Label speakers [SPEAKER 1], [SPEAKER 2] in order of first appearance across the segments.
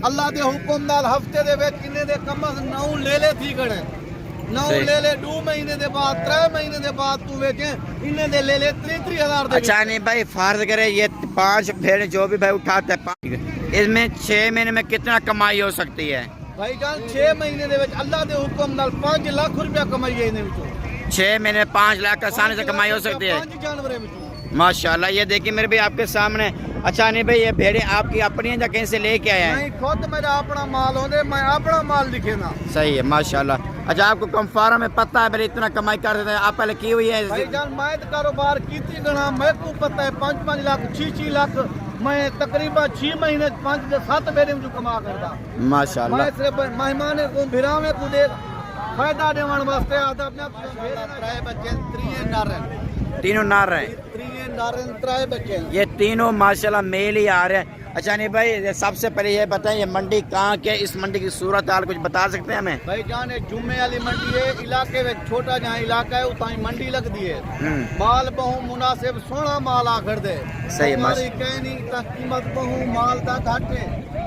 [SPEAKER 1] अल्लाह के हुक्म नाल हफ्ते दे विच इन्ने दे कम 9 ले ले थी खड़े 9 ले ले 2 महीने दे बाद 3 महीने दे बाद तू वेचे इन्ने दे ले ले 30,000 दे।
[SPEAKER 2] अच्छा नहीं भाई, फर्ज करे ये 5 भेड़ जो भी भाई उठाते हैं, इसमें 6 महीने में कितना कमाई हो सकती है?
[SPEAKER 1] भाईजान 6 महीने दे विच अल्लाह के हुक्म नाल 5 लाख रुपया कमाई है इन्हें विचों।
[SPEAKER 2] 6 महीने 5 लाख आसानी से कमाई हो सकती है
[SPEAKER 1] 5 जानवरों विचों
[SPEAKER 2] माशाल्लाह। ये देखिए मेरे भी आपके सामने। अच्छा नहीं भाई, ये भेड़े आपकी अपनी हैं या कहीं से लेके आए हैं?
[SPEAKER 1] नहीं, खुद मेरा अपना माल होने, मैं अपना माल दिखे ना।
[SPEAKER 2] सही है माशाल्लाह। अच्छा, आपको कंफारा में पता है भाई इतना कमाई कर देते हैं, आप पहले की हुई है?
[SPEAKER 1] भाईजान मैं तो कारोबार की गणा, मेरे को पता है 5-5 लाख 6-6 लाख मैं तकरीबन 6 महीने 5-7 भेड़े में कमा करता
[SPEAKER 2] माशाल्लाह।
[SPEAKER 1] मैं सिर्फ मेहमान को भिरावे को देख फायदा देवन वास्ते आता अपने बच्चे
[SPEAKER 2] तीनों नार रहे
[SPEAKER 1] बच्चे
[SPEAKER 2] ये तीनों माशाल्लाह मेल ही आ रहे हैं। अच्छा नहीं भाई, सबसे पहले ये बताएं ये मंडी कहाँ के, इस मंडी की सूरत हाल कुछ बता सकते हैं हमें?
[SPEAKER 1] भाई जान जुम्मे वाली मंडी है, इलाके में छोटा जहाँ इलाका है उतना मंडी लगती है। माल बहु मुनासिब सोना माल आखर दे
[SPEAKER 2] सही
[SPEAKER 1] कहनी कीमत बहु माल दा घाटे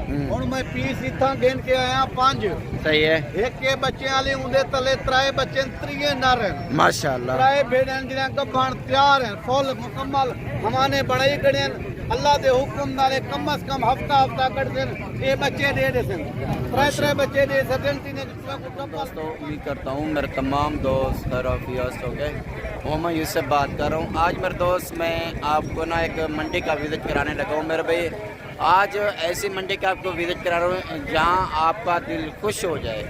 [SPEAKER 1] हुन मैं पीस इतना गिन के आया 5। सही है। एक के बच्चे वाले उन्दे तले 3 बच्चे 3 नर हैं
[SPEAKER 2] माशाल्लाह।
[SPEAKER 1] 3 भेड़न जिन्हें गब्बन तैयार हैं फुल मुकम्मल हमाने बड़ाई कड़े अल्लाह के हुक्म नाले कम से कम हफ्ता कर देन ये बच्चे दे देसन 3 बच्चे दे सकन।
[SPEAKER 3] दोस्तों उम्मीद करता हूँ मेरे तमाम दोस्त खैरियत हो गए। मोहम्मद यूसुफ बात कर रहा हूँ। आज मेरे दोस्त मैं आपको ना एक मंडी का विजिट कराने लगा हूँ। मेरे भाई आज ऐसी मंडी का आपको विजिट करा रहा हूँ जहाँ आपका दिल खुश हो जाए।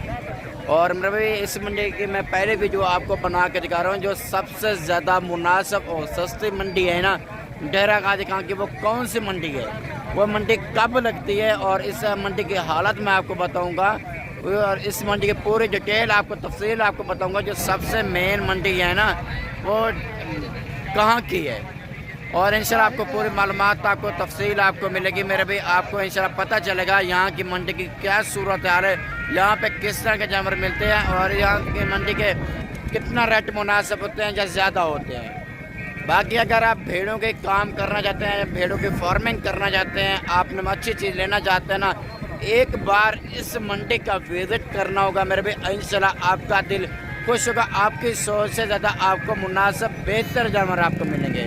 [SPEAKER 3] और मेरे भाई इस मंडी की मैं पहले भी जो आपको बना के दिखा रहा हूँ, जो सबसे ज़्यादा मुनासिब और सस्ती मंडी है ना डेरा गाजी खां की, वो कौन सी मंडी है, वो मंडी कब लगती है और इस मंडी की हालत मैं आपको बताऊंगा। और इस मंडी की पूरी डिटेल आपको तफसील आपको बताऊंगा। जो सबसे मेन मंडी है ना वो कहाँ की है और इंशाल्लाह आपको पूरी मालूमात आपको तफसील आपको मिलेगी। मेरे भी आपको इंशाल्लाह पता चलेगा यहाँ की मंडी की क्या सूरत हाल है, यहाँ पे किस तरह के जानवर मिलते हैं और यहाँ की मंडी के कितना रेट मुनासिब होते हैं या ज़्यादा होते हैं। बाकी अगर आप भेड़ों के काम करना चाहते हैं, भेड़ों की फार्मिंग करना चाहते हैं, आपने अच्छी चीज़ लेना चाहते हैं ना, एक बार इस मंडी का विजिट करना होगा मेरे भाई। इंशाल्लाह आपका दिल खुश होगा, आपकी सोच से ज़्यादा आपको मुनासिब बेहतर जानवर आपको मिलेंगे।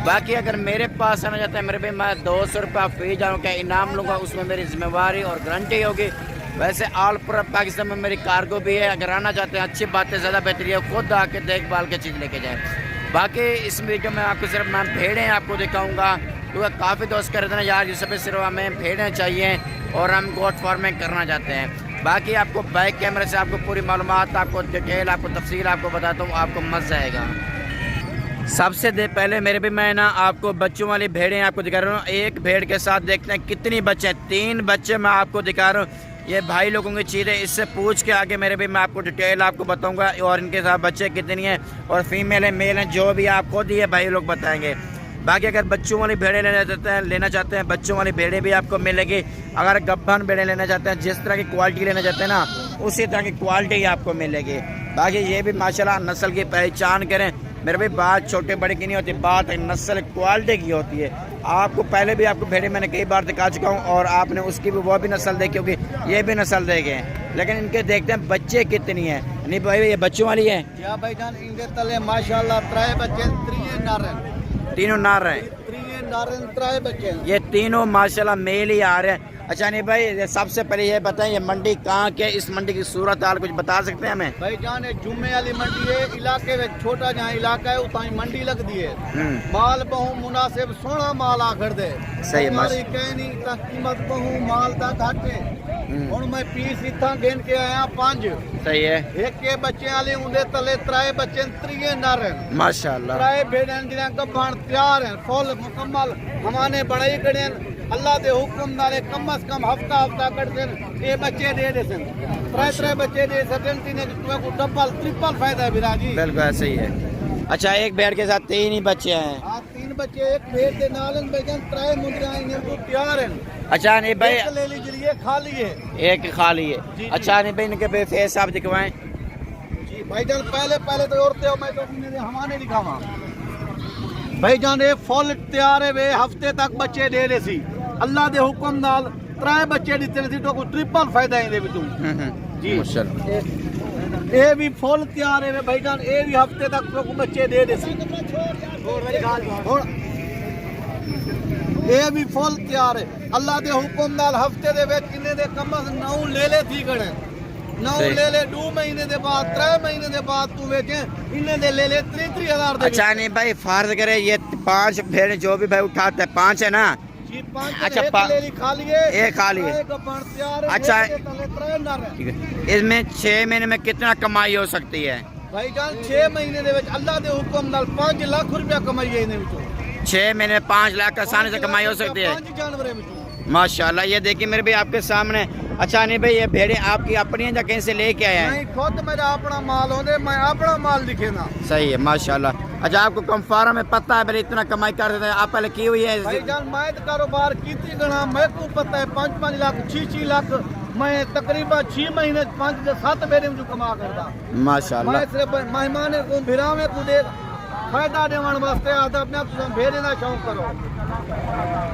[SPEAKER 3] बाकी अगर मेरे पास आना चाहते हैं मेरे भाई, मैं 200 रुपया फी जानवर का इनाम लूँगा, उसमें मेरी जिम्मेवारी और गारंटी होगी। वैसे ऑल पूरा पाकिस्तान में मेरी कार्गो भी है। अगर आना चाहते हैं अच्छी बात है, ज़्यादा बेहतरी है, खुद आके देखभाल के चीज़ लेके जाए। बाकी इस वीडियो में आपको सिर्फ मैं भेड़ें आपको दिखाऊंगा, क्योंकि काफ़ी दोस्त कह रहे थे ना यार जिस पे सिर्फ हमें भेड़ें चाहिए और हम गोट फार्मिंग करना चाहते हैं। बाकी आपको बैक कैमरे से आपको पूरी मालूमात आपको डिटेल आपको तफसील आपको बताता हूँ, आपको मज़ा आएगा। सबसे पहले मेरे भी मैं ना आपको बच्चों वाली भेड़ें आपको दिखा रहा हूँ। एक भेड़ के साथ देखते हैं कितनी बच्चे, 3 बच्चे मैं आपको दिखा रहा हूँ। ये भाई लोगों की चीज़ है, इससे पूछ के आगे मेरे भी मैं आपको डिटेल आपको बताऊंगा और इनके साथ बच्चे कितनी हैं और फीमेल है मेल हैं, जो भी आप खुद ही है भाई लोग बताएंगे। बाकी अगर बच्चों वाली भेड़ें लेना चाहते हैं बच्चों वाली भेड़ें भी आपको मिलेगी। अगर गब्बन भेड़ें लेना चाहते हैं, जिस तरह की क्वालिटी लेना चाहते हैं ना उसी तरह की क्वालिटी आपको मिलेगी। बाकी ये भी माशाल्लाह नस्ल की पहचान करें मेरे भाई, बात छोटे बड़े की नहीं होती, बात नस्ल क्वालिटी की होती है। आपको पहले भी आपको भेड़े मैंने कई बार दिखा चुका हूँ और आपने उसकी भी वो भी नस्ल देखी होगी, ये भी नस्ल देखे हैं। लेकिन इनके देखते हैं बच्चे कितनी है। नहीं भाई ये बच्चों वाली है
[SPEAKER 1] भाई जान, इनके तले माशाल्लाह 3 बच्चे 3 नर हैं,
[SPEAKER 2] तीनों नार हैं
[SPEAKER 1] 3 बच्चे
[SPEAKER 2] ये तीनों माशाल्लाह मेल ही आ रहे हैं। अच्छा नहीं भाई, सबसे पहले ये बताएं ये मंडी कहाँ के, इस मंडी की सूरत हाल कुछ बता सकते हैं हमें?
[SPEAKER 1] भाई जान जुम्मे वाली मंडी है, इलाके में छोटा जहाँ इलाका है उतना मंडी लगती है। माल बहु मुनासिब सोना माल आखर दे
[SPEAKER 2] सही है।
[SPEAKER 1] कहनी कीमत बहु माल दा घाटे हुन मैं पीस इतना गिन के आया 5। सही है। एक के बच्चे वाले उन्दे तले 3 बच्चे 3 नर हैं
[SPEAKER 2] माशाल्लाह।
[SPEAKER 1] 3 भेड़न जिन्हें गब्बन तैयार हैं फुल मुकम्मल हमाने बड़ाई कड़े अल्लाह के हुक्म नाले कम से कम हफ्ता कर देन ये बच्चे दे देसन 3 बच्चे दे सकन। को डबल ट्रिपल फायदा है बिराजी। बिल्कुल
[SPEAKER 2] ऐसे ही है। अच्छा एक भेड़ के साथ 3 ही बच्चे हैं?
[SPEAKER 1] हाँ 3 बच्चे, एक भेड़ के नालन बेजन 3 मुंडरा इन्हें को तैयार हैं।
[SPEAKER 2] अच्छा नहीं भाई,
[SPEAKER 1] ले लीजिए खाली है,
[SPEAKER 2] एक खाली है। अच्छा नहीं भाई, इनके पे फेस आप दिखवाएं
[SPEAKER 1] जी भाईजान। पहले तो औरतें हो, मैं तो हमारे दिखावा भाईजान। ये फुल तैयार है वे, हफ्ते तक बच्चे दे रहे सी अल्लाह के हुक्म नाल त्रै बच्चे दिते ने तो कोई ट्रिपल फायदा इहदे विचों जी
[SPEAKER 2] माशाल्लाह।
[SPEAKER 1] ये भी फुल तैयार है भाईजान, ये भी हफ्ते तक को बच्चे दे सी ये भी फुल तैयार है अल्लाह के हुक्म नाल हफ्ते दे विच किन्ने दे कम 9 ले ले थी गणे 9 ले ले 2 महीने दे बाद 3 महीने दे बाद तू बेचे इन्ने दे ले ले 3000 दे।
[SPEAKER 2] अच्छा नहीं भाई फर्ज करे ये 5 भेड़ जो भी भाई उठाते हैं 5 है ना?
[SPEAKER 1] जी 5
[SPEAKER 2] अच्छा,
[SPEAKER 1] ले ली खा लिए
[SPEAKER 2] एक खा लिए। अच्छा। ठीक है, इसमें 6 महीने में कितना कमाई हो सकती है
[SPEAKER 1] भाईजान? 6 महीने दे विच अल्लाह दे हुक्म नाल 5 लाख रुपया कमाई है इन्हें विचों।
[SPEAKER 2] 6 महीने में 5 लाख आसानी से कमाई हो सकती है
[SPEAKER 1] 5 जानवरों विचों
[SPEAKER 2] माशाल्लाह। ये देखिए मेरे भाई आपके सामने। अच्छा नहीं भाई ये भेड़े आपकी अपनी हैं या कहीं से लेके आए हैं?
[SPEAKER 1] नहीं खुद मेरा अपना माल होने मैं अपना माल दिखे ना।
[SPEAKER 2] सही है माशाल्लाह। अच्छा आपको कंफारा में पता है भाई इतना कमाई कर देते हैं, आप पहले की हुई है?
[SPEAKER 1] भाईजान मैं तो कारोबार कीती गना मैं को पता है 5-5 लाख 6-6 लाख मैं तकरीबन 6 महीने 5 से 7 बेरे में कमा करता
[SPEAKER 2] माशाल्लाह।
[SPEAKER 1] मैं सिर्फ मेहमान को भिरावे को दे फायदा देवन वास्ते आता अपने भेड़े का शौक करो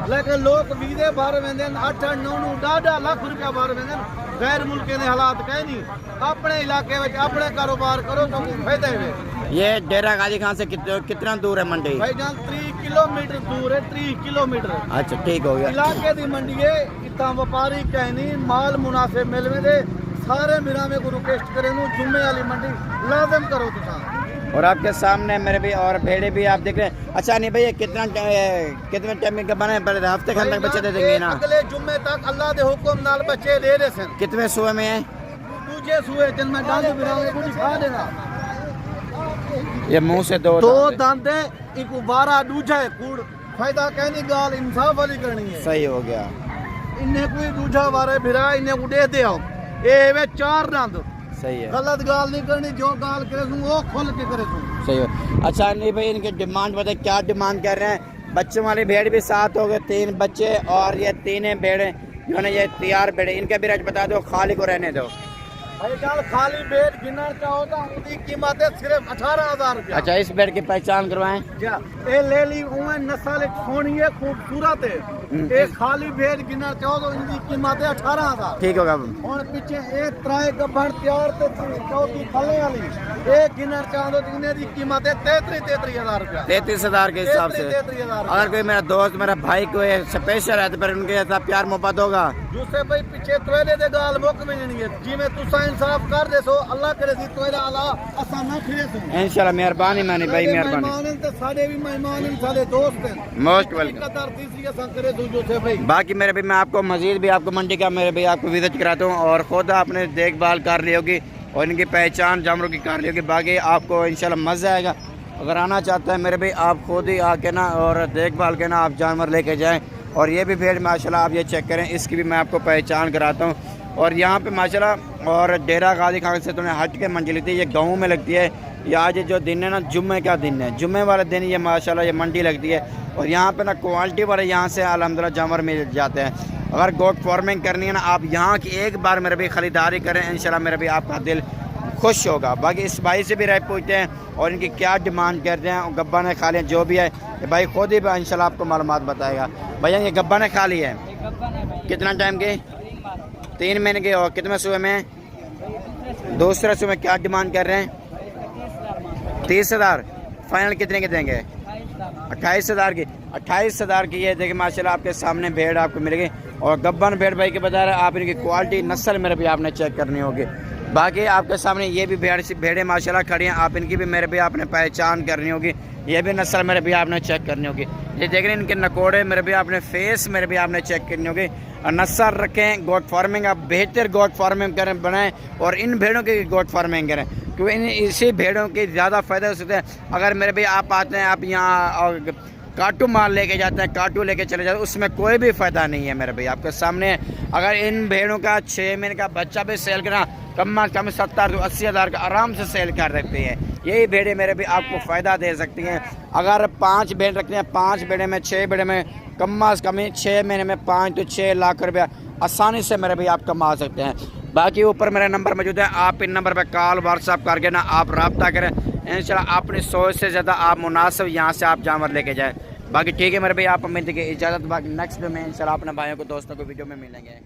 [SPEAKER 1] लेकिन लोग वीजे बाहर वेंदे 8-9 10 लाख रुपया बाहर वेंदे गैर मुल्के दे हालात कह नहीं अपने इलाके में अपने कारोबार करो तो फायदा है।
[SPEAKER 2] ये डेरा गाजी खान से कितना दूर है मंडी?
[SPEAKER 1] भाईजान 3 किलोमीटर दूर है 3 किलोमीटर।
[SPEAKER 2] अच्छा ठीक हो गया।
[SPEAKER 1] इलाके दी मंडी है इतना व्यापारी कहनी माल मुनासिब मिलवे दे सारे मेरा में को रिक्वेस्ट करे नु जुम्मे वाली मंडी लाजम करो तुसा।
[SPEAKER 2] और आपके सामने मेरे भी और भेड़े भी आप देख रहे हैं। अच्छा नहीं भैया कितने टाइम का बने हफ्ते खंड तक बच्चे दे देंगे ना?
[SPEAKER 1] अगले जुम्मे तक अल्लाह के हुक्म नाल बच्चे दे दे सन।
[SPEAKER 2] कितने सुबह में है?
[SPEAKER 1] दूजे सुए जन में डांग बिरावे को दिखा देना
[SPEAKER 2] ये मुंह से दो
[SPEAKER 1] दांत है एक 12 दूजा है कूड़ फायदा कहनी गाल इंसाफ वाली करनी है।
[SPEAKER 2] सही हो गया।
[SPEAKER 1] इन्हें कोई दूजा वारे भिरा इन्हें को दे दे ए वे 4 दांत।
[SPEAKER 2] सही है।
[SPEAKER 1] गलत गाल नहीं करनी जो गाल करे तू वो खोल के करे तू।
[SPEAKER 2] सही है। अच्छा नहीं भाई इनके डिमांड बताए क्या डिमांड कर रहे हैं? बच्चों वाली भेड़ भी 7 हो गए 3 बच्चे और ये 3 भेड़े जो है ये तैयार भेड़े इनके भी रेट बता दो खाली को रहने दो।
[SPEAKER 1] भाई गाल खाली बेड गिनना चाहोगा उनकी कीमत है सिर्फ 18,000 रुपया।
[SPEAKER 2] अच्छा इस बेड की पहचान करवाएं।
[SPEAKER 1] क्या ये ले ली उमे नस्ल सोनी है खूबसूरत है ये खाली बेड गिनना चाहो तो इनकी कीमत है 18,000।
[SPEAKER 2] ठीक होगा।
[SPEAKER 1] और पीछे एक त्राए गब्बर तैयार ते चौथी खले वाली एक गिनना चाहो तो इन्हें दी कीमत है 33,000 रुपया।
[SPEAKER 2] 33,000 के हिसाब से।
[SPEAKER 1] 33,000।
[SPEAKER 2] अगर कोई मेरा दोस्त मेरा भाई कोई स्पेशल है तो फिर उनके साथ प्यार मोहब्बत होगा।
[SPEAKER 1] दूसरे भाई पीछे तोले दे गाल मुक में नहीं है जिवें तुसा इंसाफ कर दे सो अल्लाह करे सी तोरा अला असा ना फिरे सो
[SPEAKER 2] इंशाल्लाह मेहरबानी मानी भाई मेहरबानी।
[SPEAKER 1] मेहमान ते साडे भी मेहमान हैं साडे दोस्त हैं
[SPEAKER 2] मोस्ट वेलकम।
[SPEAKER 1] कदर तीसरी असा करे तू जो से भाई
[SPEAKER 2] बाकी मेरे भी मैं आपको मजीद भी आपको मंडी का मेरे भी आपको विजिट कराता हूँ और खुद आपने देखभाल कर ली होगी और इनकी पहचान जानवरों की कर ली होगी। बाकी आपको इंशाल्लाह मज़ा आएगा। अगर आना चाहता है मेरे भी आप खुद ही आके ना और देखभाल के ना आप जानवर लेके जाएं। और ये भी भेड़ माशाल्लाह आप ये चेक करें इसकी भी मैं आपको पहचान कराता हूँ। और यहाँ पे माशाल्लाह और डेरा गाजी खान से तुम्हें हट के मंडी लगती है ये गाँव में लगती है। ये आज जो दिन है ना जुम्मे का दिन है जुम्मे वाले दिन ये माशाल्लाह ये मंडी लगती है। और यहाँ पे ना क्वालिटी वाले यहाँ से अल्हम्दुलिल्लाह जानवर मिल जाते हैं। अगर गोट फार्मिंग करनी है ना आप यहाँ की एक बार मेरे भी ख़रीदारी करें इंशाल्लाह मेरे भी आपका दिल खुश होगा। बाकी इस भाई से भी राय पूछते हैं और इनकी क्या डिमांड करते हैं। गब्बा ने खा लिया जो भी है ये भाई खुद ही इंशाल्लाह आपको मालूमात बताएगा। भैया ये गब्बा ने खा लिया है कितना टाइम के? 3 महीने के। और कितने सुबह में? दूसरे सुबह क्या डिमांड कर रहे हैं? 30,000। फाइनल कितने के देंगे? 28,000 की। 28,000 की ये देखिए माशाल्लाह आपके सामने भेड़ आपको मिलेगी। और गब्बन भेड़ भाई के बता रहे आप इनकी क्वालिटी नस्ल मेरे भी आपने चेक करनी होगी। बाकी आपके सामने ये भी भेड़ें माशाल्लाह खड़ी हैं आप इनकी भी मेरे भी आपने पहचान करनी होगी। ये भी नस्ल मेरे भी आपने चेक करनी होगी। ये देख रहे हैं इनके नकोड़े मेरे भी आपने फेस मेरे भी आपने चेक करनी होगी। और नस्ल रखें गोट फार्मिंग आप बेहतर गोट फार्मिंग करें बनाएं और इन भेड़ों की गोट फार्मिंग करें क्योंकि इन इसी भेड़ों के ज़्यादा फ़ायदा हो सकते हैं। अगर मेरे भी आप आते हैं आप यहाँ काटू माल लेके जाते हैं काटू लेके चले जाते हैं उसमें कोई भी फ़ायदा नहीं है मेरे भाई आपके सामने। अगर इन भेड़ों का 6 महीने का बच्चा भी सेल करना कम से कम 70 से 80,000 का आराम से सेल कर सकते हैं। यही भेड़ें मेरे भी आपको फ़ायदा दे सकती हैं। अगर 5 भेड़ रखते हैं 5 भेड़े में 6 भेड़े में कम से कम 6 महीने में 5 तो 6 लाख रुपया आसानी से मेरे भी आप कमा सकते हैं। बाकी ऊपर मेरा नंबर मौजूद है आप इन नंबर पर कॉल व्हाट्सअप करके ना आप रब्ता करें इंशाल्लाह अपनी सोच से ज़्यादा आप मुनासिब यहाँ से आप जानवर लेके जाएँ। बाकी ठीक है मेरे भाई, आप हमें देखिए इजाज़त, बाकी नेक्स्ट में इंशाल्लाह अपने भाइयों को दोस्तों को वीडियो में मिलेंगे।